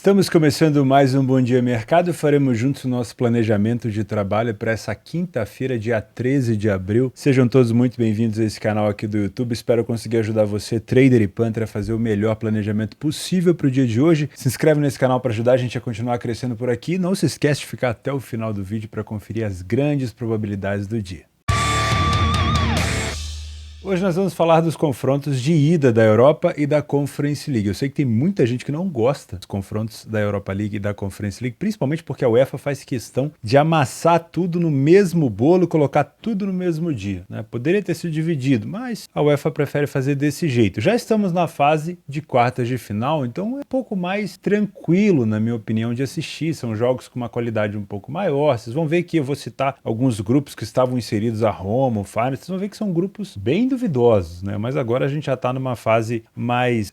Estamos começando mais um Bom Dia Mercado. Faremos juntos o nosso planejamento de trabalho para essa quinta-feira, dia 13 de abril. Sejam todos muito bem-vindos a esse canal aqui do YouTube. Espero conseguir ajudar você, trader e punter, a fazer o melhor planejamento possível para o dia de hoje. Se inscreve nesse canal para ajudar a gente a continuar crescendo por aqui. Não se esquece de ficar até o final do vídeo para conferir as grandes probabilidades do dia. Hoje nós vamos falar dos confrontos de ida da Europa e da Conference League. Eu sei que tem muita gente que não gosta dos confrontos da Europa League e da Conference League, principalmente porque a UEFA faz questão de amassar tudo no mesmo bolo, colocar tudo no mesmo dia, né? Poderia ter sido dividido, mas a UEFA prefere fazer desse jeito. Já estamos na fase de quartas de final, então é um pouco mais tranquilo, na minha opinião, de assistir. São jogos com uma qualidade um pouco maior. Vocês vão ver que eu vou citar alguns grupos que estavam inseridos, a Roma, o Feyenoord. Vocês vão ver que são grupos bem duvidosos, né? Mas agora a gente já está numa fase mais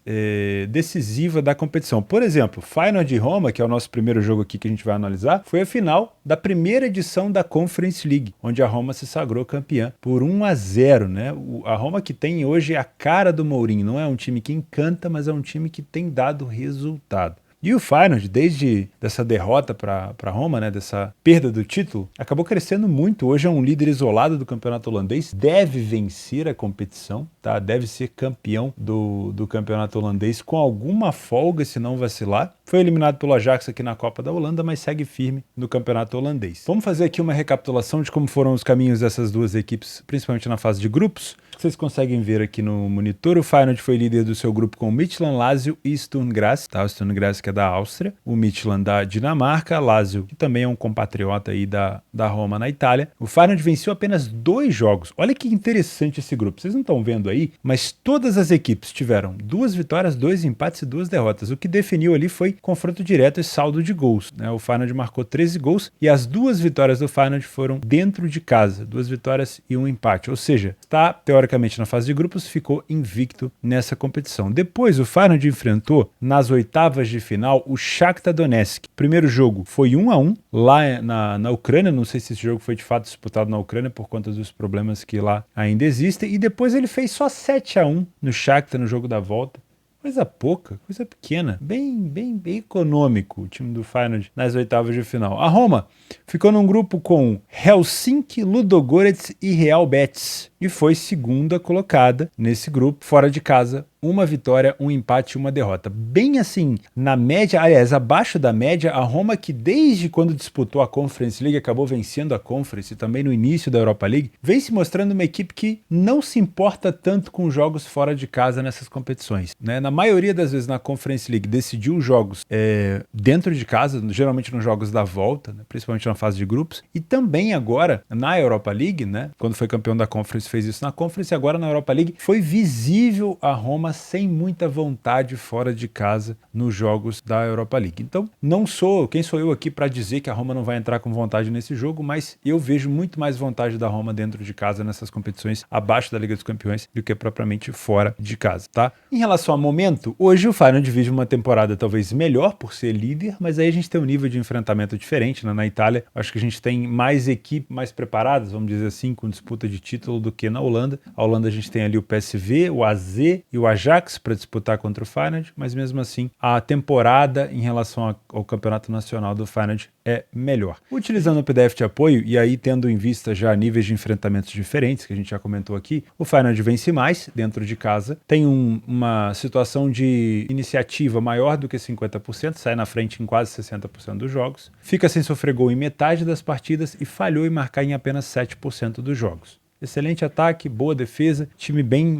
decisiva da competição. Por exemplo, Feyenoord e Roma, que é o nosso primeiro jogo aqui que a gente vai analisar, foi a final da primeira edição da Conference League, onde a Roma se sagrou campeã por 1-0, né? A Roma que tem hoje a cara do Mourinho, não é um time que encanta, mas é um time que tem dado resultado. E o Feyenoord, desde dessa derrota para Roma, né, dessa perda do título, acabou crescendo muito. Hoje é um líder isolado do campeonato holandês, deve vencer a competição, tá? Deve ser campeão do campeonato holandês com alguma folga, se não vacilar. Foi eliminado pelo Ajax aqui na Copa da Holanda, mas segue firme no campeonato holandês. Vamos fazer aqui uma recapitulação de como foram os caminhos dessas duas equipes, principalmente na fase de grupos. Vocês conseguem ver aqui no monitor, o Feyenoord foi líder do seu grupo com o Midtjylland, Lazio e Sturm Graz, tá? O Sturm Graz que é da Áustria, o Midtjylland da Dinamarca, Lazio que também é um compatriota aí da Roma na Itália. O Feyenoord venceu apenas 2 jogos. Olha que interessante esse grupo. Vocês não estão vendo aí, mas todas as equipes tiveram 2 vitórias, 2 empates e 2 derrotas. O que definiu ali foi confronto direto e saldo de gols, né? O Feyenoord marcou 13 gols e as 2 vitórias do Feyenoord foram dentro de casa, 2 vitórias e 1 empate. Ou seja, está teoricamente na fase de grupos, ficou invicto nessa competição. Depois o Feyenoord enfrentou nas oitavas de final o Shakhtar Donetsk. O primeiro jogo foi 1-1 lá na Ucrânia. Não sei se esse jogo foi de fato disputado na Ucrânia por conta dos problemas que lá ainda existem. E depois ele fez só 7-1 no Shakhtar no jogo da volta. Coisa pouca, coisa pequena, bem econômico o time do Feyenoord nas oitavas de final. A Roma ficou num grupo com Helsinki, Ludogorets e Real Betis e foi segunda colocada nesse grupo, fora de casa, 1 vitória, 1 empate e 1 derrota. Bem assim, na média, aliás, abaixo da média, a Roma que desde quando disputou a Conference League acabou vencendo a Conference e também no início da Europa League, vem se mostrando uma equipe que não se importa tanto com jogos fora de casa nessas competições, né? Na maioria das vezes na Conference League decidiu jogos dentro de casa, geralmente nos jogos da volta, né? Principalmente na fase de grupos, e também agora na Europa League, né? Quando foi campeão da Conference fez isso na Conference, e agora na Europa League foi visível a Roma sem muita vontade fora de casa nos jogos da Europa League. Então, quem sou eu aqui para dizer que a Roma não vai entrar com vontade nesse jogo, mas eu vejo muito mais vontade da Roma dentro de casa nessas competições abaixo da Liga dos Campeões do que propriamente fora de casa, tá? Em relação ao momento, hoje o Feyenoord vive uma temporada talvez melhor por ser líder, mas aí a gente tem um nível de enfrentamento diferente, né? Na Itália, acho que a gente tem mais equipes mais preparadas, vamos dizer assim, com disputa de título do que na Holanda. A Holanda a gente tem ali o PSV, o AZ e o Ajax para disputar contra o Feyenoord, mas mesmo assim a temporada em relação ao campeonato nacional do Feyenoord é melhor. Utilizando o PDF de apoio e aí tendo em vista já níveis de enfrentamentos diferentes, que a gente já comentou aqui, o Feyenoord vence mais dentro de casa, tem uma situação de iniciativa maior do que 50%, sai na frente em quase 60% dos jogos, fica sem sofrer gol em metade das partidas e falhou em marcar em apenas 7% dos jogos. Excelente ataque, boa defesa, time bem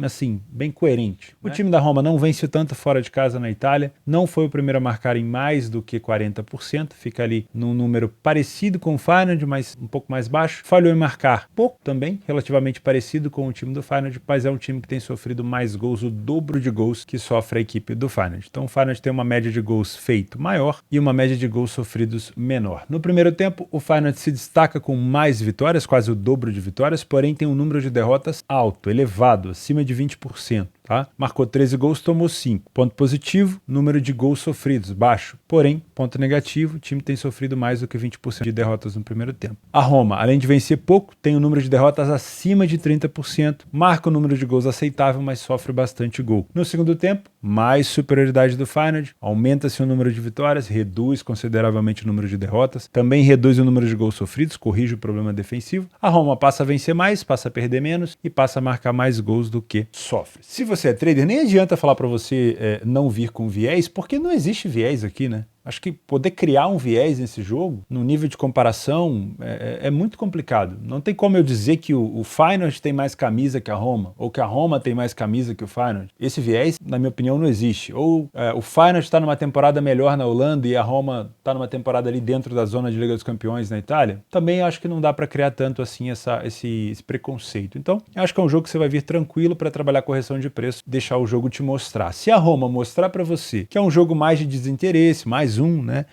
coerente, né? O time da Roma não vence tanto fora de casa na Itália, não foi o primeiro a marcar em mais do que 40%, fica ali num número parecido com o Feyenoord, mas um pouco mais baixo. Falhou em marcar pouco também, relativamente parecido com o time do Feyenoord, mas é um time que tem sofrido mais gols, o dobro de gols que sofre a equipe do Feyenoord. Então o Feyenoord tem uma média de gols feito maior e uma média de gols sofridos menor. No primeiro tempo, o Feyenoord se destaca com mais vitórias, quase o dobro de vitórias, porém tem um número de derrotas alto, elevado, acima de 20%. tá? Marcou 13 gols, tomou 5. Ponto positivo, número de gols sofridos, baixo. Porém, ponto negativo, o time tem sofrido mais do que 20% de derrotas no primeiro tempo. A Roma, além de vencer pouco, tem um número de derrotas acima de 30%, marca o número de gols aceitável, mas sofre bastante gol. No segundo tempo, mais superioridade do Feyenoord, aumenta-se o número de vitórias, reduz consideravelmente o número de derrotas, também reduz o número de gols sofridos, corrige o problema defensivo. A Roma passa a vencer mais, passa a perder menos e passa a marcar mais gols do que sofre. Se você é trader, nem adianta falar para você não vir com viés, porque não existe viés aqui, né? Acho que poder criar um viés nesse jogo, no nível de comparação, é muito complicado. Não tem como eu dizer que o Feyenoord tem mais camisa que a Roma, ou que a Roma tem mais camisa que o Feyenoord. Esse viés, na minha opinião, não existe. Ou o Feyenoord está numa temporada melhor na Holanda e a Roma está numa temporada ali dentro da zona de Liga dos Campeões na Itália. Também acho que não dá para criar tanto assim esse preconceito. Então, acho que é um jogo que você vai vir tranquilo para trabalhar correção de preço, deixar o jogo te mostrar. Se a Roma mostrar para você que é um jogo mais de desinteresse, mais né?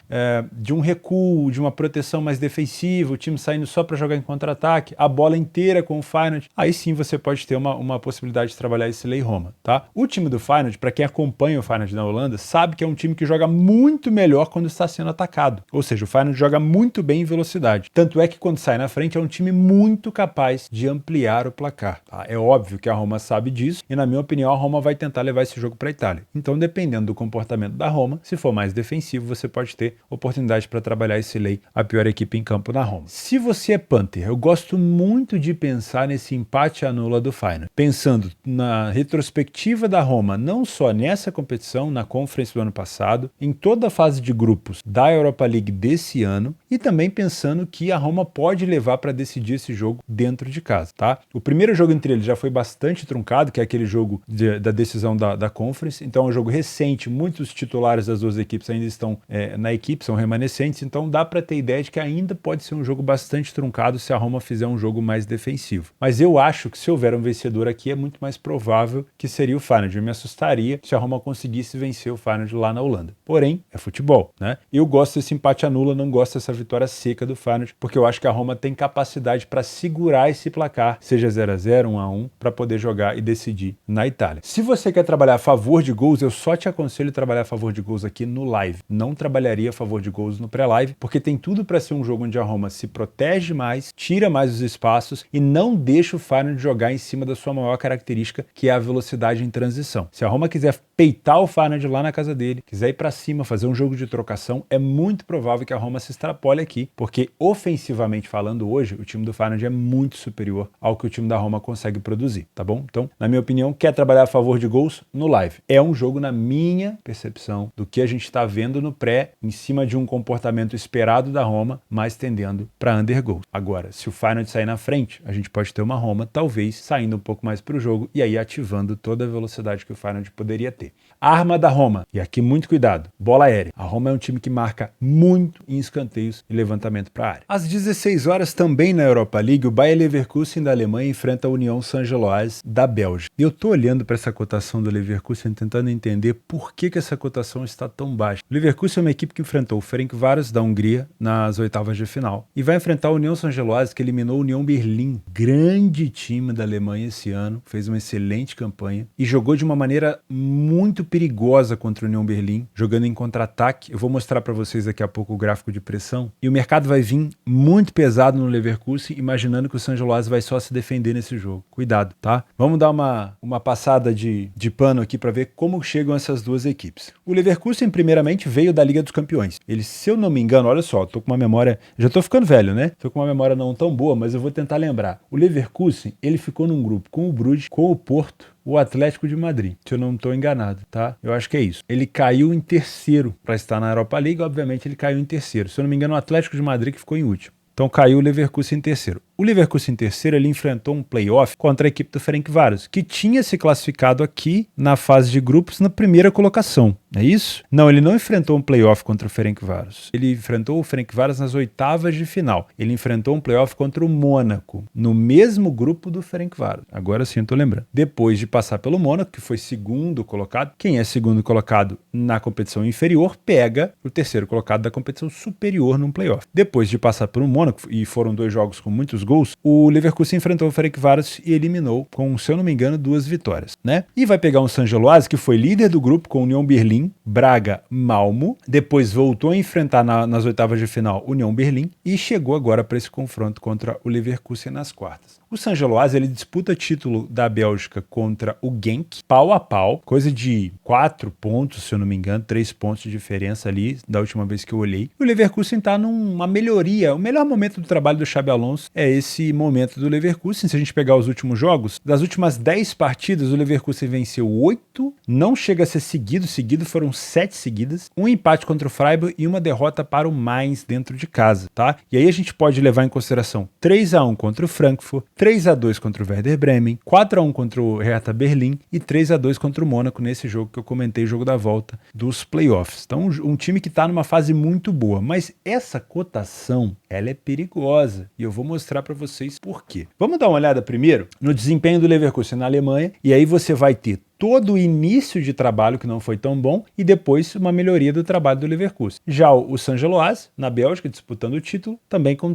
De um recuo, de uma proteção mais defensiva, o time saindo só para jogar em contra-ataque, a bola inteira com o Feyenoord, aí sim você pode ter uma possibilidade de trabalhar esse Lei Roma, tá? O time do Feyenoord, para quem acompanha o Feyenoord na Holanda, sabe que é um time que joga muito melhor quando está sendo atacado, ou seja, o Feyenoord joga muito bem em velocidade, tanto é que quando sai na frente é um time muito capaz de ampliar o placar, tá? É óbvio que a Roma sabe disso e na minha opinião a Roma vai tentar levar esse jogo para a Itália, então dependendo do comportamento da Roma, se for mais defensivo, você pode ter oportunidade para trabalhar esse Lei, a pior equipe em campo na Roma. Se você é Panther, eu gosto muito de pensar nesse empate anula do Feyenoord, pensando na retrospectiva da Roma, não só nessa competição, na Conference do ano passado, em toda a fase de grupos da Europa League desse ano, e também pensando que a Roma pode levar para decidir esse jogo dentro de casa, tá? O primeiro jogo entre eles já foi bastante truncado, que é aquele jogo da decisão da Conference, então é um jogo recente, muitos titulares das duas equipes ainda estão na equipe, são remanescentes, então dá para ter ideia de que ainda pode ser um jogo bastante truncado se a Roma fizer um jogo mais defensivo. Mas eu acho que se houver um vencedor aqui, é muito mais provável que seria o Feyenoord. Eu me assustaria se a Roma conseguisse vencer o Feyenoord lá na Holanda. Porém, é futebol, né? Eu gosto desse empate anula, não gosto dessa vitória seca do Feyenoord, porque eu acho que a Roma tem capacidade para segurar esse placar, seja 0-0, 1-1, para poder jogar e decidir na Itália. Se você quer trabalhar a favor de gols, eu só te aconselho a trabalhar a favor de gols aqui no live. Não trabalharia a favor de gols no pré-live, porque tem tudo para ser um jogo onde a Roma se protege mais, tira mais os espaços e não deixa o Feyenoord jogar em cima da sua maior característica, que é a velocidade em transição. Se a Roma quiser peitar o Feyenoord lá na casa dele, quiser ir para cima, fazer um jogo de trocação, é muito provável que a Roma se extrapole aqui, porque ofensivamente falando hoje, o time do Feyenoord é muito superior ao que o time da Roma consegue produzir, tá bom? Então, na minha opinião, quer trabalhar a favor de gols no live. É um jogo, na minha percepção, do que a gente está vendo no pré, em cima de um comportamento esperado da Roma, mas tendendo para under goals. Agora, se o Feyenoord sair na frente, a gente pode ter uma Roma, talvez, saindo um pouco mais para o jogo e aí ativando toda a velocidade que o Feyenoord poderia ter. Arma da Roma, e aqui muito cuidado, bola aérea. A Roma é um time que marca muito em escanteios e levantamento para a área. Às 16 horas, também na Europa League, o Bayer Leverkusen da Alemanha enfrenta a União Saint-Gilloise da Bélgica. E eu tô olhando para essa cotação do Leverkusen tentando entender por que essa cotação está tão baixa. O Leverkusen é uma equipe que enfrentou o Ferencváros da Hungria nas oitavas de final e vai enfrentar a União Saint-Gilloise, que eliminou a União Berlim, grande time da Alemanha esse ano, fez uma excelente campanha e jogou de uma maneira muito perigosa contra a União Berlim, jogando em contra-ataque. Eu vou mostrar para vocês daqui a pouco o gráfico de pressão e o mercado vai vir muito pesado no Leverkusen, imaginando que o Saint-Gilloise vai só se defender nesse jogo. Cuidado, tá? Vamos dar uma passada de pano aqui para ver como chegam essas duas equipes. O Leverkusen, primeiramente, veio da Liga dos Campeões. Ele, se eu não me engano, olha só, tô com uma memória, já tô ficando velho, né? Tô com uma memória não tão boa, mas eu vou tentar lembrar. O Leverkusen, ele ficou num grupo com o Bruges, com o Porto, o Atlético de Madrid, se eu não estou enganado, tá? Eu acho que é isso. Ele caiu em terceiro para estar na Europa League, obviamente ele caiu em terceiro. Se eu não me engano, o Atlético de Madrid que ficou em último. Então caiu o Leverkusen em terceiro. O Leverkusen em terceiro, ele enfrentou um playoff contra a equipe do Ferencváros, que tinha se classificado aqui na fase de grupos na primeira colocação. É isso? Não, ele não enfrentou um playoff contra o Ferencváros. Ele enfrentou o Ferencváros nas oitavas de final. Ele enfrentou um playoff contra o Mônaco, no mesmo grupo do Ferencváros. Agora sim eu tô lembrando. Depois de passar pelo Mônaco, que foi segundo colocado, quem é segundo colocado na competição inferior pega o terceiro colocado da competição superior num playoff. Depois de passar pelo Mônaco, e foram dois jogos com muitos gols, o Leverkusen enfrentou o Ferencváros e eliminou com, se eu não me engano, 2 vitórias, né? E vai pegar um San Geloase que foi líder do grupo com União Berlim, Braga, Malmo, depois voltou a enfrentar nas oitavas de final União Berlim e chegou agora para esse confronto contra o Leverkusen nas quartas. O San Geloase, ele disputa título da Bélgica contra o Genk, pau a pau, coisa de 4 pontos, se eu não me engano, 3 pontos de diferença ali, da última vez que eu olhei. O Leverkusen está numa melhoria, o melhor momento do trabalho do Xabi Alonso é esse momento do Leverkusen. Se a gente pegar os últimos jogos, das últimas 10 partidas, o Leverkusen venceu 8, não chega a ser seguido foram 7 seguidas, um empate contra o Freiburg e uma derrota para o Mainz dentro de casa, tá? E aí a gente pode levar em consideração 3-1 contra o Frankfurt, 3-2 contra o Werder Bremen, 4-1 contra o Hertha Berlim e 3-2 contra o Mônaco nesse jogo que eu comentei, jogo da volta dos playoffs. Então um time que está numa fase muito boa, mas essa cotação, ela é perigosa e eu vou mostrar para vocês por quê. Vamos dar uma olhada primeiro no desempenho do Leverkusen na Alemanha e aí você vai ter todo o início de trabalho que não foi tão bom e depois uma melhoria do trabalho do Leverkusen. Já o San Geloase, na Bélgica, disputando o título, também com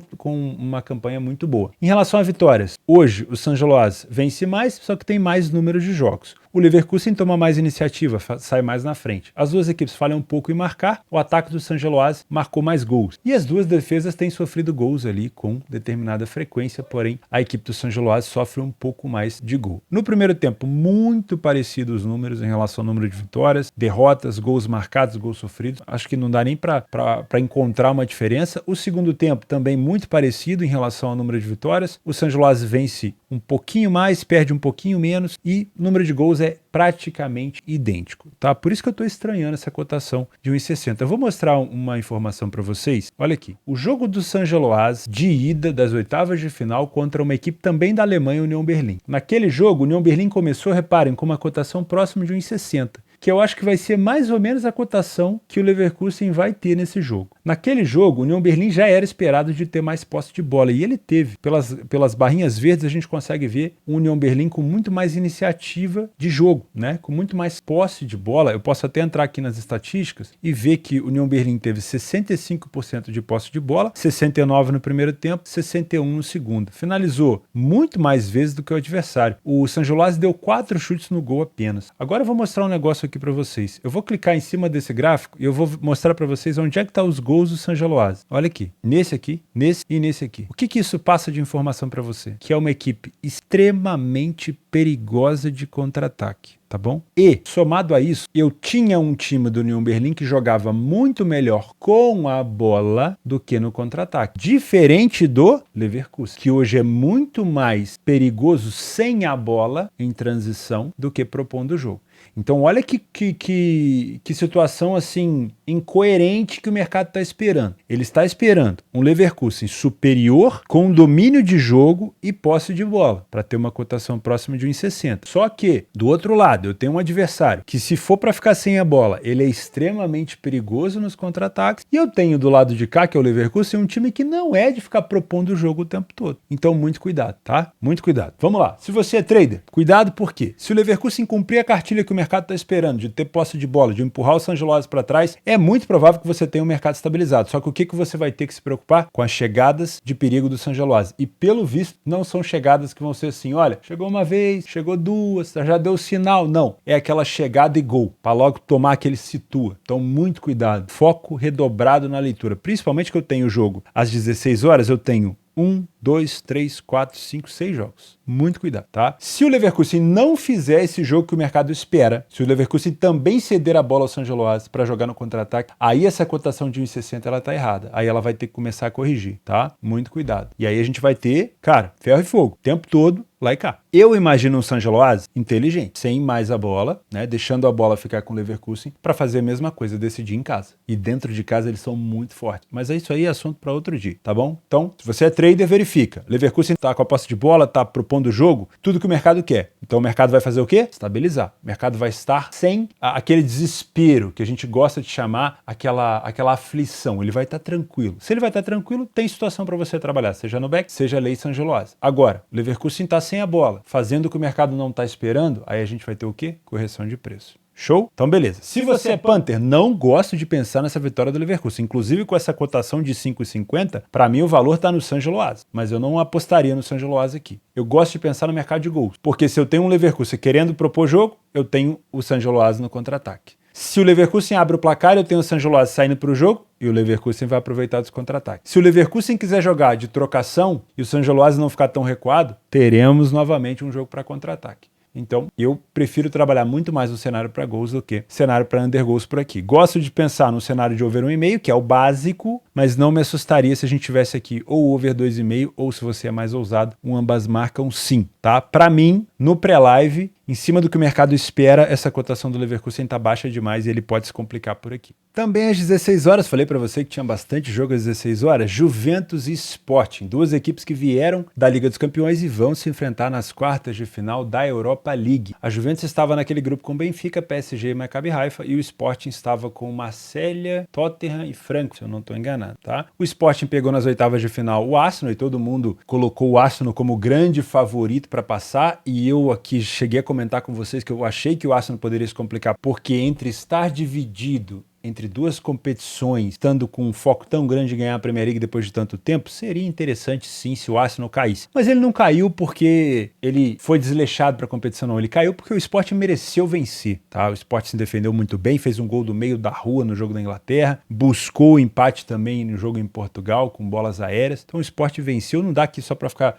uma campanha muito boa. Em relação a vitórias, hoje o San Geloase vence mais, só que tem mais número de jogos. O Leverkusen toma mais iniciativa, sai mais na frente. As duas equipes falham um pouco em marcar, o ataque do San Geloase marcou mais gols. E as duas defesas têm sofrido gols ali com determinada frequência, porém a equipe do San Geloase sofre um pouco mais de gol. No primeiro tempo, muito parecido os números em relação ao número de vitórias, derrotas, gols marcados, gols sofridos. Acho que não dá nem para encontrar uma diferença. O segundo tempo também muito parecido em relação ao número de vitórias. O San Geloase vence um pouquinho mais, perde um pouquinho menos e o número de gols é praticamente idêntico, tá? Por isso que eu estou estranhando essa cotação de 1,60. Eu vou mostrar uma informação para vocês. Olha aqui, o jogo do San Geloase de ida das oitavas de final contra uma equipe também da Alemanha, União Berlim. Naquele jogo, União Berlim começou, reparem, com uma cotação próxima de 1,60. Que eu acho que vai ser mais ou menos a cotação que o Leverkusen vai ter nesse jogo. Naquele jogo, o União Berlim já era esperado de ter mais posse de bola, e ele teve. Pelas barrinhas verdes, a gente consegue ver o União Berlim com muito mais iniciativa de jogo, né? Com muito mais posse de bola. Eu posso até entrar aqui nas estatísticas e ver que o União Berlim teve 65% de posse de bola, 69% no primeiro tempo, 61% no segundo. Finalizou muito mais vezes do que o adversário. O San Geloase deu 4 chutes no gol apenas. Agora eu vou mostrar um negócio aqui para vocês. Eu vou clicar em cima desse gráfico e eu vou mostrar para vocês onde é que tá os gols do San Geloase. Olha aqui, nesse e nesse aqui. O que isso passa de informação para você? Que é uma equipe extremamente perigosa de contra-ataque, tá bom? E, somado a isso, eu tinha um time do União Berlim que jogava muito melhor com a bola do que no contra-ataque. Diferente do Leverkusen, que hoje é muito mais perigoso sem a bola em transição do que propondo o jogo. Então olha que situação assim incoerente que o mercado está esperando. Ele está esperando um Leverkusen superior com domínio de jogo e posse de bola para ter uma cotação próxima de 1,60. Só que, do outro lado, eu tenho um adversário que, se for para ficar sem a bola, ele é extremamente perigoso nos contra-ataques. E eu tenho do lado de cá, que é o Leverkusen, um time que não é de ficar propondo o jogo o tempo todo. Então muito cuidado, tá? Muito cuidado. Vamos lá. Se você é trader, cuidado porque se o Leverkusen cumprir a cartilha que o mercado está esperando, de ter posse de bola, de empurrar o San Geloase para trás, é muito provável que você tenha um mercado estabilizado. Só que o que você vai ter que se preocupar? Com as chegadas de perigo do San Geloase. E pelo visto, não são chegadas que vão ser assim, olha, chegou uma vez, chegou duas, já deu sinal. Não, é aquela chegada e gol, para logo tomar aquele situa. Então muito cuidado, foco redobrado na leitura. Principalmente que eu tenho o jogo às 16 horas, eu tenho 1, 2, 3, 4, 5, 6 jogos. Muito cuidado, tá? Se o Leverkusen não fizer esse jogo que o mercado espera, se o Leverkusen também ceder a bola ao San Geloase para jogar no contra-ataque, aí essa cotação de 1,60 ela tá errada. Aí ela vai ter que começar a corrigir, tá? Muito cuidado. E aí a gente vai ter, cara, ferro e fogo, o tempo todo, lá e cá. Eu imagino um San Geloase inteligente, sem mais a bola, né? Deixando a bola ficar com o Leverkusen para fazer a mesma coisa, decidir em casa. E dentro de casa eles são muito fortes. Mas isso aí é assunto para outro dia, tá bom? Então, se você é trader, verifica. Leverkusen tá com a posse de bola, tá propondo o jogo, tudo que o mercado quer. Então o mercado vai fazer o quê? Estabilizar. O mercado vai estar sem aquele desespero que a gente gosta de chamar aquela aflição. Ele vai estar tranquilo. Se ele vai estar tranquilo, tem situação para você trabalhar, seja no back, seja lei San Geloase. Agora, o Leverkusen tá sem a bola, fazendo o que o mercado não está esperando, aí a gente vai ter o quê? Correção de preço. Show? Então beleza. Se você é Panther, não gosto de pensar nessa vitória do Leverkusen. Inclusive com essa cotação de 5,50, para mim o valor tá no San Geloase, mas eu não apostaria no San Geloase aqui. Eu gosto de pensar no mercado de gols, porque se eu tenho um Leverkusen querendo propor jogo, eu tenho o San Geloase no contra-ataque. Se o Leverkusen abre o placar, eu tenho o San Geloase saindo para o jogo e o Leverkusen vai aproveitar dos contra-ataques. Se o Leverkusen quiser jogar de trocação e o San Geloase não ficar tão recuado, teremos novamente um jogo para contra-ataque. Então, eu prefiro trabalhar muito mais no cenário para gols do que cenário para under gols por aqui. Gosto de pensar no cenário de over 1,5, que é o básico, mas não me assustaria se a gente tivesse aqui ou over 2,5 ou, se você é mais ousado, ambas marcam sim, tá? Para mim, no pré-live, em cima do que o mercado espera, essa cotação do Leverkusen tá baixa demais e ele pode se complicar por aqui. Também às 16 horas, falei para você que tinha bastante jogo às 16 horas, Juventus e Sporting, duas equipes que vieram da Liga dos Campeões e vão se enfrentar nas quartas de final da Europa League. A Juventus estava naquele grupo com Benfica, PSG e Maccabi Haifa e o Sporting estava com Marselha, Tottenham e Frankfurt, se eu não estou enganado, tá? O Sporting pegou nas oitavas de final o Arsenal e todo mundo colocou o Arsenal como grande favorito para passar e eu aqui cheguei a comentar com vocês que eu achei que o Arsenal poderia se complicar porque entre estar dividido entre duas competições, estando com um foco tão grande em ganhar a Premier League depois de tanto tempo, seria interessante sim se o Arsenal caísse. Mas ele não caiu porque ele foi desleixado para a competição, não. Ele caiu porque o Sporting mereceu vencer, tá? O Sporting se defendeu muito bem, fez um gol do meio da rua no jogo da Inglaterra, buscou o empate também no jogo em Portugal, com bolas aéreas. Então o Sporting venceu, não dá aqui só para ficar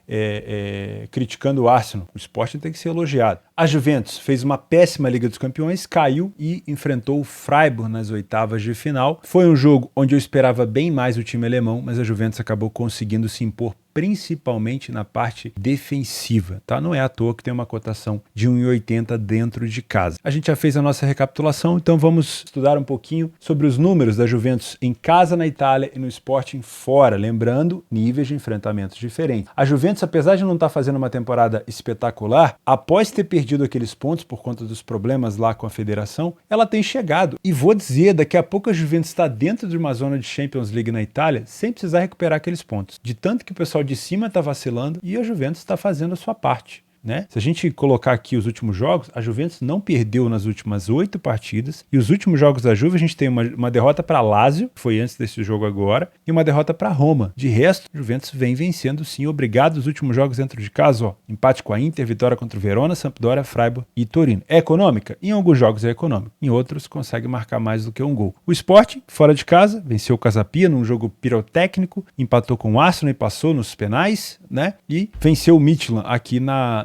criticando o Arsenal. O Sporting tem que ser elogiado. A Juventus fez uma péssima Liga dos Campeões, caiu e enfrentou o Freiburg nas oitavas de final. Foi um jogo onde eu esperava bem mais o time alemão, mas a Juventus acabou conseguindo se impor principalmente na parte defensiva, tá? Não é à toa que tem uma cotação de 1,80 dentro de casa. A gente já fez a nossa recapitulação, então vamos estudar um pouquinho sobre os números da Juventus em casa na Itália e no Sporting fora, lembrando níveis de enfrentamentos diferentes. A Juventus, apesar de não estar fazendo uma temporada espetacular, após ter perdido aqueles pontos por conta dos problemas lá com a federação, ela tem chegado. E vou dizer, daqui a pouco a Juventus está dentro de uma zona de Champions League na Itália sem precisar recuperar aqueles pontos. De tanto que o pessoal de cima está vacilando e a Juventus está fazendo a sua parte, né? Se a gente colocar aqui os últimos jogos, a Juventus não perdeu nas últimas 8 partidas e os últimos jogos da Juve a gente tem uma derrota para Lazio, que foi antes desse jogo agora, e uma derrota para Roma. De resto, a Juventus vem vencendo sim, obrigado. Os últimos jogos dentro de casa, ó, empate com a Inter, vitória contra o Verona, Sampdoria, Freiburg e Torino. É econômica? Em alguns jogos é econômica, em outros consegue marcar mais do que um gol. O Sporting, fora de casa, venceu o Casa Pia num jogo pirotécnico, empatou com o Arsenal e passou nos penais, né? E venceu o Midtjylland aqui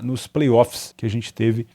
nos playoffs que a gente teve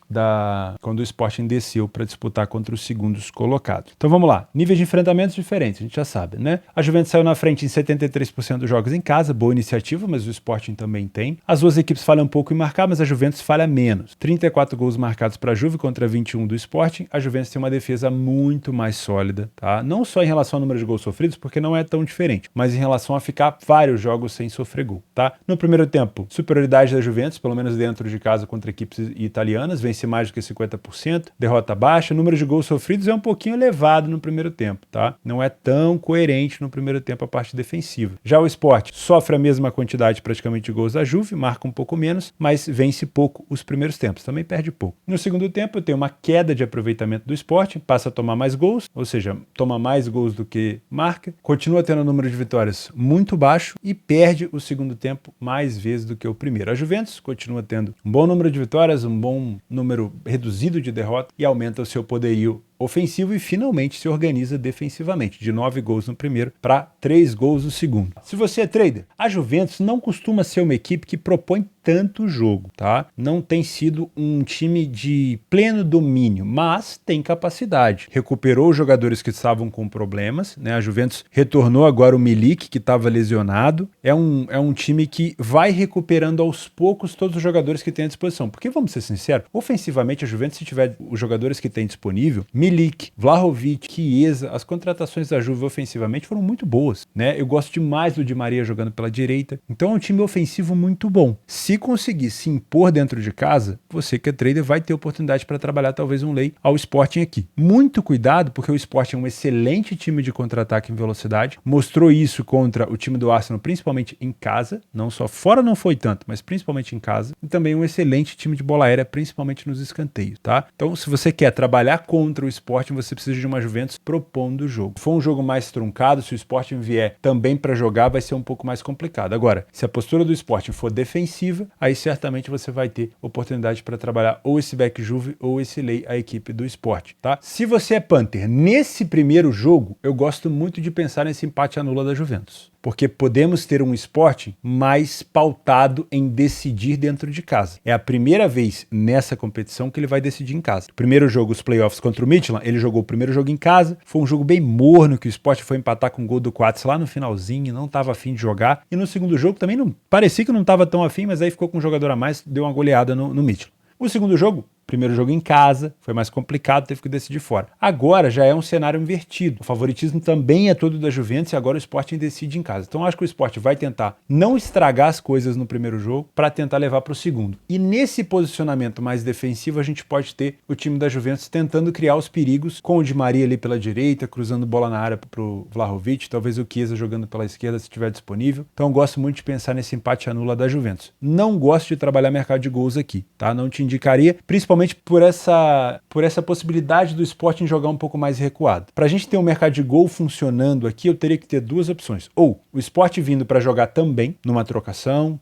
quando o Sporting desceu para disputar contra os segundos colocados. Então vamos lá, níveis de enfrentamentos diferentes, a gente já sabe, né? A Juventus saiu na frente em 73% dos jogos em casa, boa iniciativa, mas o Sporting também tem. As duas equipes falham um pouco em marcar, mas a Juventus falha menos. 34 gols marcados para a Juve contra 21 do Sporting. A Juventus tem uma defesa muito mais sólida, tá? Não só em relação ao número de gols sofridos, porque não é tão diferente, mas em relação a ficar vários jogos sem sofrer gol, tá? No primeiro tempo, superioridade da Juventus, pelo menos dentro de casa contra equipes italianas, vence mais do que 50%, derrota baixa, o número de gols sofridos é um pouquinho elevado no primeiro tempo, tá? Não é tão coerente no primeiro tempo a parte defensiva. Já o Sport sofre a mesma quantidade praticamente de gols da Juve, marca um pouco menos, mas vence pouco os primeiros tempos, também perde pouco. No segundo tempo tem uma queda de aproveitamento do Sport, passa a tomar mais gols, ou seja, toma mais gols do que marca, continua tendo um número de vitórias muito baixo e perde o segundo tempo mais vezes do que o primeiro. A Juventus continua tendo um bom número de vitórias, um bom número reduzido de derrotas e aumenta o seu poderio ofensivo e finalmente se organiza defensivamente, de 9 gols no primeiro para 3 gols no segundo. Se você é trader, a Juventus não costuma ser uma equipe que propõe tanto jogo, tá? Não tem sido um time de pleno domínio, mas tem capacidade. Recuperou os jogadores que estavam com problemas, né? A Juventus retornou agora o Milik, que estava lesionado. É um time que vai recuperando aos poucos todos os jogadores que tem à disposição. Porque, vamos ser sinceros, ofensivamente a Juventus, se tiver os jogadores que tem disponível, Milik, Vlahovic, Chiesa, as contratações da Juve ofensivamente foram muito boas, né? Eu gosto demais do Di Maria jogando pela direita, então é um time ofensivo muito bom. Se se conseguir se impor dentro de casa, você que é trader vai ter oportunidade para trabalhar talvez um lay ao Sporting aqui. Muito cuidado, porque o Sporting é um excelente time de contra-ataque em velocidade, mostrou isso contra o time do Arsenal, principalmente em casa, não só fora não foi tanto, mas principalmente em casa, e também um excelente time de bola aérea, principalmente nos escanteios, tá? Então, se você quer trabalhar contra o Sporting, você precisa de uma Juventus propondo o jogo. Se for um jogo mais truncado, se o Sporting vier também para jogar, vai ser um pouco mais complicado. Agora, se a postura do Sporting for defensiva, aí certamente você vai ter oportunidade para trabalhar ou esse back Juve ou esse lay a equipe do Sporting, tá? Se você é Panther, nesse primeiro jogo, eu gosto muito de pensar nesse empate anula da Juventus, porque podemos ter um Sporting mais pautado em decidir dentro de casa. É a primeira vez nessa competição que ele vai decidir em casa. Primeiro jogo, os playoffs contra o Midtjylland, ele jogou o primeiro jogo em casa, foi um jogo bem morno, que o Sporting foi empatar com o gol do Coates lá no finalzinho, não estava afim de jogar, e no segundo jogo também não parecia que não estava tão afim, mas aí ficou com um jogador a mais, deu uma goleada no Midtjylland. O segundo jogo, primeiro jogo em casa, foi mais complicado, teve que decidir fora. Agora já é um cenário invertido. O favoritismo também é todo da Juventus e agora o Sporting decide em casa. Então acho que o Sporting vai tentar não estragar as coisas no primeiro jogo para tentar levar para o segundo. E nesse posicionamento mais defensivo a gente pode ter o time da Juventus tentando criar os perigos com o Di Maria ali pela direita, cruzando bola na área para o Vlahovic, talvez o Chiesa jogando pela esquerda se estiver disponível. Então eu gosto muito de pensar nesse empate anula da Juventus. Não gosto de trabalhar mercado de gols aqui, tá? Não te indicaria, principalmente por essa possibilidade do Sporting jogar um pouco mais recuado. Para a gente ter um mercado de gol funcionando aqui, eu teria que ter duas opções. Ou o Sporting vindo para jogar também, numa trocação,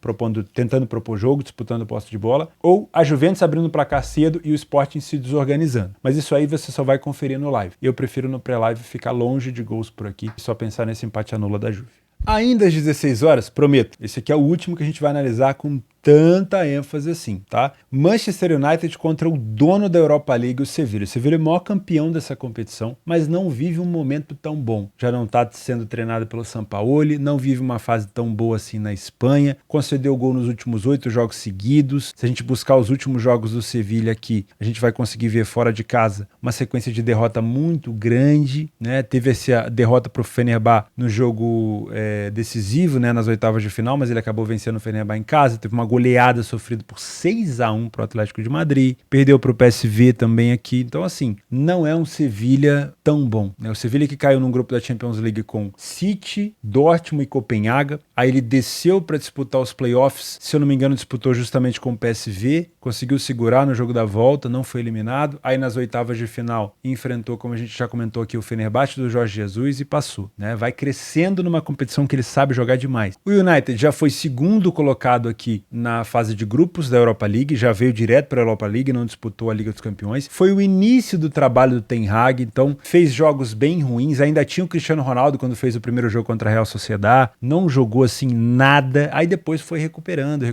tentando propor jogo, disputando posse de bola, ou a Juventus abrindo o placar cedo e o Sporting se desorganizando. Mas isso aí você só vai conferir no live. Eu prefiro no pré-live ficar longe de gols por aqui e só pensar nesse empate anula da Juve. Ainda às 16 horas, prometo, esse aqui é o último que a gente vai analisar com tanta ênfase assim, tá? Manchester United contra o dono da Europa League, o Sevilla. O Sevilla é o maior campeão dessa competição, mas não vive um momento tão bom. Já não está sendo treinado pelo Sampaoli, não vive uma fase tão boa assim na Espanha, concedeu gol nos últimos 8 jogos seguidos. Se a gente buscar os últimos jogos do Sevilla aqui, a gente vai conseguir ver fora de casa uma sequência de derrota muito grande, né? Teve essa derrota para o Fenerbahçe no jogo decisivo, né? Nas oitavas de final, mas ele acabou vencendo o Fenerbahçe em casa, teve uma goleada sofrida por 6-1 para o Atlético de Madrid, perdeu para o PSV também aqui, então assim, não é um Sevilla tão bom, né? O Sevilla que caiu num grupo da Champions League com City, Dortmund e Copenhaga, aí ele desceu para disputar os playoffs, se eu não me engano disputou justamente com o PSV, conseguiu segurar no jogo da volta, não foi eliminado, aí nas oitavas de final enfrentou, como a gente já comentou aqui, o Fenerbahçe do Jorge Jesus e passou, né? Vai crescendo numa competição que ele sabe jogar demais. O United já foi segundo colocado aqui na fase de grupos da Europa League, já veio direto para a Europa League, não disputou a Liga dos Campeões. Foi o início do trabalho do Ten Hag, então fez jogos bem ruins, ainda tinha o Cristiano Ronaldo quando fez o primeiro jogo contra a Real Sociedad, não jogou assim nada, aí depois foi recuperando,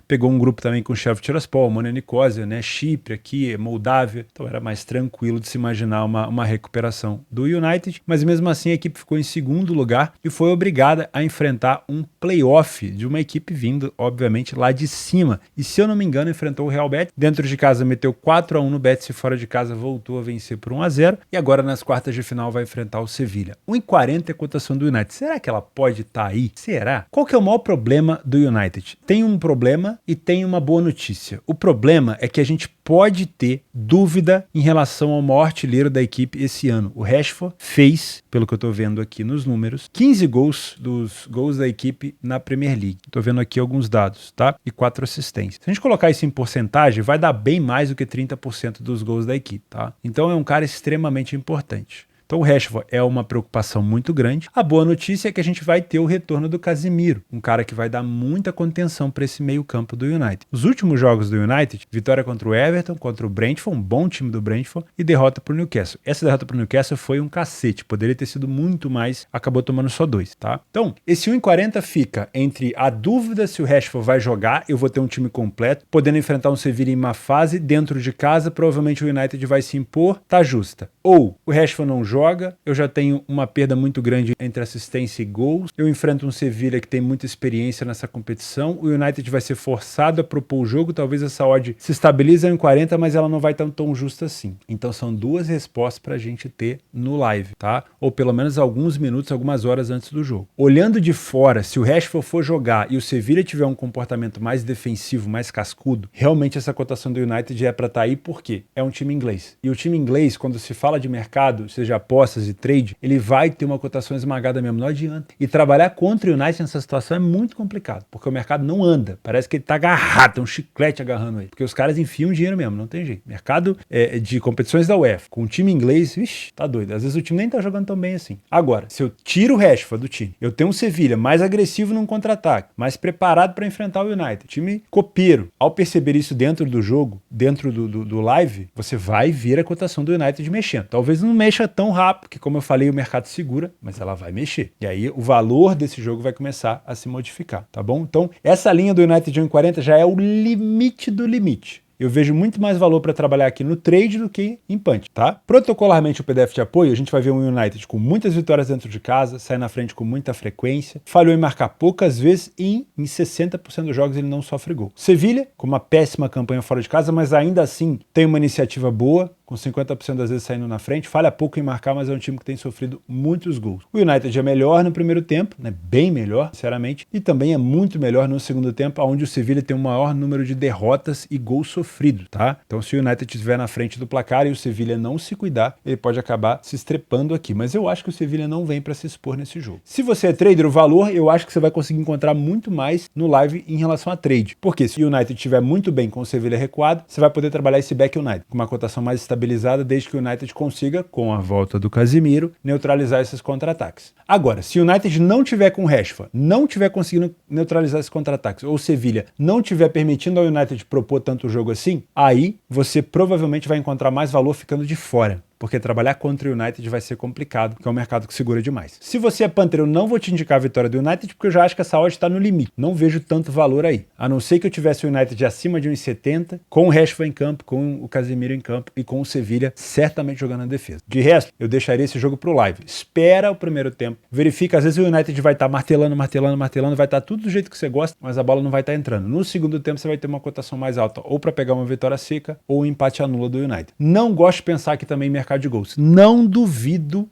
pegou um grupo também com o Sheriff Tiraspol, Omonia Nicosia, né, Chipre aqui, Moldávia, então era mais tranquilo de se imaginar uma recuperação do United, mas mesmo assim a equipe ficou em segundo lugar e foi obrigada a enfrentar um playoff de uma equipe vindo, obviamente, lá de cima. E se eu não me engano, enfrentou o Real Betis. Dentro de casa meteu 4-1 no Betis e fora de casa voltou a vencer por 1-0. E agora nas quartas de final vai enfrentar o Sevilla. 1,40 é a cotação do United. Será que ela pode estar aí? Será? Qual que é o maior problema do United? Tem um problema e tem uma boa notícia. O problema é que a gente pode ter dúvida em relação ao maior artilheiro da equipe esse ano. O Rashford fez, pelo que eu tô vendo aqui nos números, 15 gols dos gols da equipe na Premier League. Tô vendo aqui alguns dados, tá? E 4 assistências. Se a gente colocar isso em porcentagem, vai dar bem mais do que 30% dos gols da equipe, tá? Então é um cara extremamente importante. Então o Rashford é uma preocupação muito grande. A boa notícia é que a gente vai ter o retorno do Casemiro, um cara que vai dar muita contenção para esse meio campo do United. Os últimos jogos do United, vitória contra o Everton, contra o Brentford, um bom time do Brentford, e derrota para o Newcastle. Essa derrota para o Newcastle foi um cacete, poderia ter sido muito mais, acabou tomando só 2, tá? Então, esse 1,40 fica entre a dúvida se o Rashford vai jogar, eu vou ter um time completo, podendo enfrentar um Sevilla em má fase, dentro de casa, provavelmente o United vai se impor, tá justa. Ou o Rashford não joga, joga, eu já tenho uma perda muito grande entre assistência e gols, eu enfrento um Sevilha que tem muita experiência nessa competição, o United vai ser forçado a propor o jogo, talvez essa odd se estabilize em 40, mas ela não vai estar tão justa assim. Então são duas respostas pra gente ter no live, tá? Ou pelo menos alguns minutos, algumas horas antes do jogo. Olhando de fora, se o Rashford for jogar e o Sevilha tiver um comportamento mais defensivo, mais cascudo, realmente essa cotação do United é pra estar aí, porque é um time inglês. E o time inglês, quando se fala de mercado, seja apostas e trade, ele vai ter uma cotação esmagada mesmo, não adianta. E trabalhar contra o United nessa situação é muito complicado, porque o mercado não anda, parece que ele tá agarrado, tem um chiclete agarrando ele, porque os caras enfiam dinheiro mesmo, não tem jeito. Mercado de competições da UEFA, com o time inglês, vixi, tá doido. Às vezes o time nem tá jogando tão bem assim. Agora, se eu tiro o Rashford do time, eu tenho um Sevilha mais agressivo num contra-ataque, mais preparado para enfrentar o United, time copeiro. Ao perceber isso dentro do jogo, dentro do live, você vai ver a cotação do United mexendo. Talvez não mexa tão rápido, porque como eu falei, o mercado segura, mas ela vai mexer. E aí o valor desse jogo vai começar a se modificar, tá bom? Então, essa linha do United de 1,40 já é o limite do limite. Eu vejo muito mais valor para trabalhar aqui no trade do que em punch, tá? Protocolarmente, o PDF de apoio, a gente vai ver um United com muitas vitórias dentro de casa, sai na frente com muita frequência, falhou em marcar poucas vezes e em 60% dos jogos ele não sofre gol. Sevilha, com uma péssima campanha fora de casa, mas ainda assim tem uma iniciativa boa, com 50% das vezes saindo na frente, falha pouco em marcar, mas é um time que tem sofrido muitos gols. O United é melhor no primeiro tempo, né? Bem melhor, sinceramente, e também é muito melhor no segundo tempo, onde o Sevilha tem o maior número de derrotas e gols sofridos, tá? Então, se o United estiver na frente do placar e o Sevilha não se cuidar, ele pode acabar se estrepando aqui. Mas eu acho que o Sevilha não vem para se expor nesse jogo. Se você é trader, o valor eu acho que você vai conseguir encontrar muito mais no live em relação a trade. Porque se o United estiver muito bem com o Sevilha recuado, você vai poder trabalhar esse back United com uma cotação mais estabilizada, desde que o United consiga, com a volta do Casemiro, neutralizar esses contra-ataques. Agora, se o United não tiver com o Rashford, não tiver conseguindo neutralizar esses contra-ataques, ou o Sevilha não tiver permitindo ao United propor tanto jogo assim, aí você provavelmente vai encontrar mais valor ficando de fora. Porque trabalhar contra o United vai ser complicado, porque é um mercado que segura demais. Se você é Panther, eu não vou te indicar a vitória do United, porque eu já acho que essa odd está no limite. Não vejo tanto valor aí. A não ser que eu tivesse o United acima de 1,70, com o Rashford em campo, com o Casemiro em campo e com o Sevilha certamente jogando na defesa. De resto, eu deixaria esse jogo pro live. Espera o primeiro tempo, verifica, às vezes o United vai estar martelando, vai estar tudo do jeito que você gosta, mas a bola não vai estar entrando. No segundo tempo você vai ter uma cotação mais alta, ou para pegar uma vitória seca, ou um empate anula do United. Não gosto de pensar que também mercado de gols. Não duvido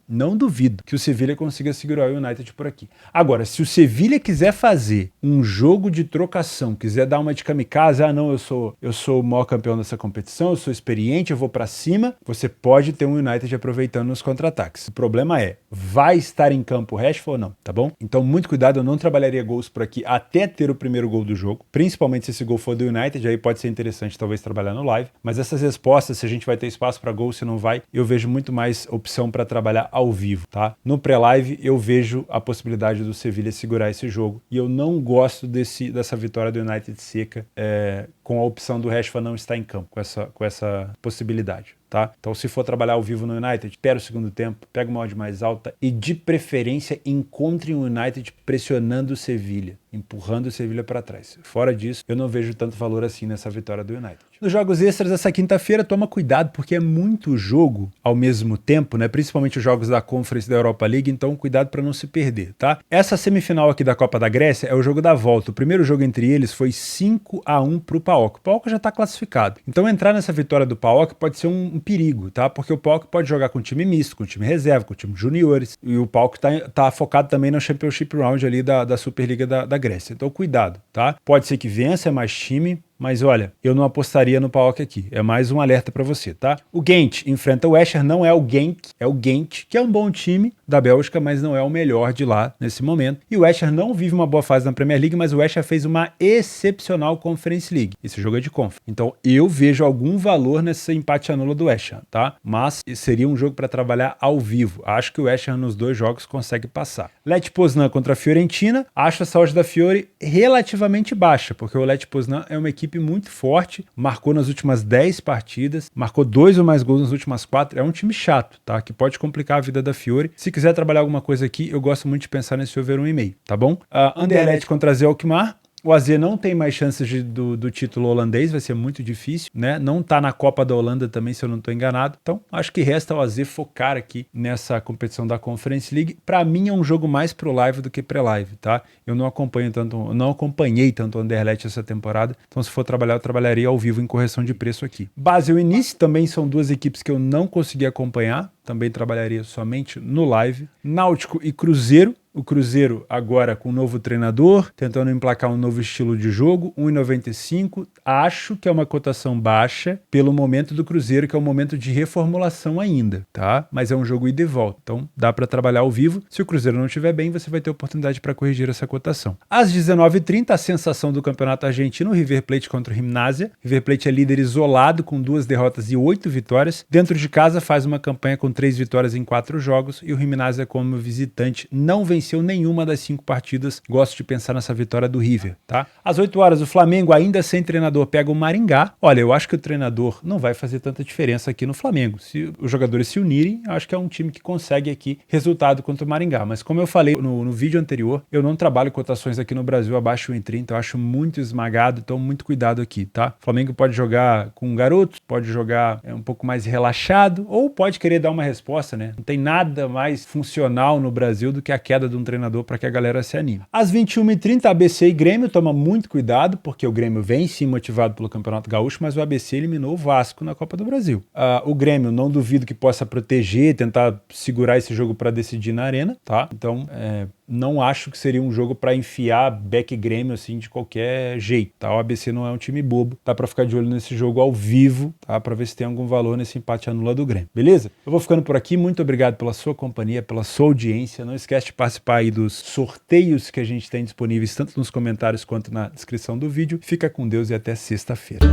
que o Sevilha consiga segurar o United por aqui. Agora, se o Sevilha quiser fazer um jogo de trocação, quiser dar uma de kamikaze, não, eu sou o maior campeão dessa competição, eu sou experiente, eu vou pra cima, você pode ter um United aproveitando os contra-ataques. O problema é, vai estar em campo o Rashford ou não, tá bom? Então, muito cuidado, eu não trabalharia gols por aqui até ter o primeiro gol do jogo, principalmente se esse gol for do United, aí pode ser interessante talvez trabalhar no live, mas essas respostas, se a gente vai ter espaço para gol, se não vai, eu vejo muito mais opção para trabalhar ao vivo, tá? No pré-live eu vejo a possibilidade do Sevilha segurar esse jogo e eu não gosto dessa vitória do United seca com a opção do Rashford não estar em campo, com essa possibilidade. Tá? Então, se for trabalhar ao vivo no United, espera o segundo tempo, pega uma odd mais alta e, de preferência, encontre um United pressionando o Sevilha, empurrando o Sevilha para trás. Fora disso, eu não vejo tanto valor assim nessa vitória do United. Nos jogos extras dessa quinta-feira, toma cuidado, porque é muito jogo ao mesmo tempo, né? Principalmente os jogos da Conference da Europa League, então cuidado para não se perder, tá? Essa semifinal aqui da Copa da Grécia é o jogo da volta. O primeiro jogo entre eles foi 5-1 pro PAOK. O PAOK já está classificado. Então entrar nessa vitória do PAOK pode ser um perigo, tá? Porque o PAOK pode jogar com time misto, com time reserva, com time juniores, e o PAOK tá focado também no Championship Round ali da Superliga da Grécia. Então cuidado, tá? Pode ser que vença, é mais time, mas olha, eu não apostaria no PAOK aqui. É mais um alerta para você, tá? O Gent enfrenta o Escher, não é o Genk, é o Gent, que é um bom time da Bélgica, mas não é o melhor de lá nesse momento. E o Escher não vive uma boa fase na Premier League, mas o Escher fez uma excepcional Conference League. Esse jogo é de Conf. Então eu vejo algum valor nesse empate anula do Escher, tá? Mas seria um jogo para trabalhar ao vivo. Acho que o Escher nos dois jogos consegue passar. Lech Poznan contra a Fiorentina. Acho essa odd da Fiore relativamente baixa, porque o Lech Poznan é uma equipe muito forte, marcou nas últimas 10 partidas, marcou 2 ou mais gols nas últimas 4, é um time chato, tá? Que pode complicar a vida da Fiore. Se quiser trabalhar alguma coisa aqui, eu gosto muito de pensar nesse over 1,5, tá bom? Anderlecht contra Zé Alkmaar. O AZ não tem mais chances do título holandês, vai ser muito difícil, né? Não tá na Copa da Holanda também, se eu não tô enganado. Então, acho que resta ao AZ focar aqui nessa competição da Conference League. Para mim é um jogo mais pro live do que pré-live, tá? Eu não acompanhei tanto o Anderlecht essa temporada, então se for trabalhar, eu trabalharia ao vivo em correção de preço aqui. Basel e Nice também são duas equipes que eu não consegui acompanhar, também trabalharia somente no live. Náutico e Cruzeiro. O Cruzeiro agora com um novo treinador, tentando emplacar um novo estilo de jogo, 1,95. Acho que é uma cotação baixa pelo momento do Cruzeiro, que é um momento de reformulação ainda, tá? Mas é um jogo ida e volta, então dá para trabalhar ao vivo. Se o Cruzeiro não estiver bem, você vai ter oportunidade para corrigir essa cotação. Às 19h30, a sensação do Campeonato Argentino, River Plate contra o Gimnasia. River Plate é líder isolado com 2 derrotas e 8 vitórias. Dentro de casa faz uma campanha com 3 vitórias em 4 jogos e o Gimnasia como visitante não venceu nenhuma das 5 partidas. Gosto de pensar nessa vitória do River, tá? Às 8 horas, o Flamengo, ainda sem treinador, pega o Maringá. Olha, eu acho que o treinador não vai fazer tanta diferença aqui no Flamengo. Se os jogadores se unirem, eu acho que é um time que consegue aqui resultado contra o Maringá. Mas como eu falei no vídeo anterior, eu não trabalho cotações aqui no Brasil abaixo de 1,30, eu acho muito esmagado, então muito cuidado aqui, tá? O Flamengo pode jogar com garotos, pode jogar um pouco mais relaxado, ou pode querer dar uma resposta, né? Não tem nada mais funcional no Brasil do que a queda de um treinador para que a galera se anime. Às 21h30, ABC e Grêmio, toma muito cuidado, porque o Grêmio vem sim motivado pelo Campeonato Gaúcho, mas o ABC eliminou o Vasco na Copa do Brasil. O Grêmio, não duvido que possa proteger, tentar segurar esse jogo para decidir na arena, tá? Então, não acho que seria um jogo para enfiar back Grêmio assim de qualquer jeito, tá? O ABC não é um time bobo, dá para ficar de olho nesse jogo ao vivo, tá? Para ver se tem algum valor nesse empate anula do Grêmio, beleza? Eu vou ficando por aqui, muito obrigado pela sua companhia, pela sua audiência, não esquece de participar aí dos sorteios que a gente tem disponíveis tanto nos comentários quanto na descrição do vídeo. Fica com Deus e até sexta-feira.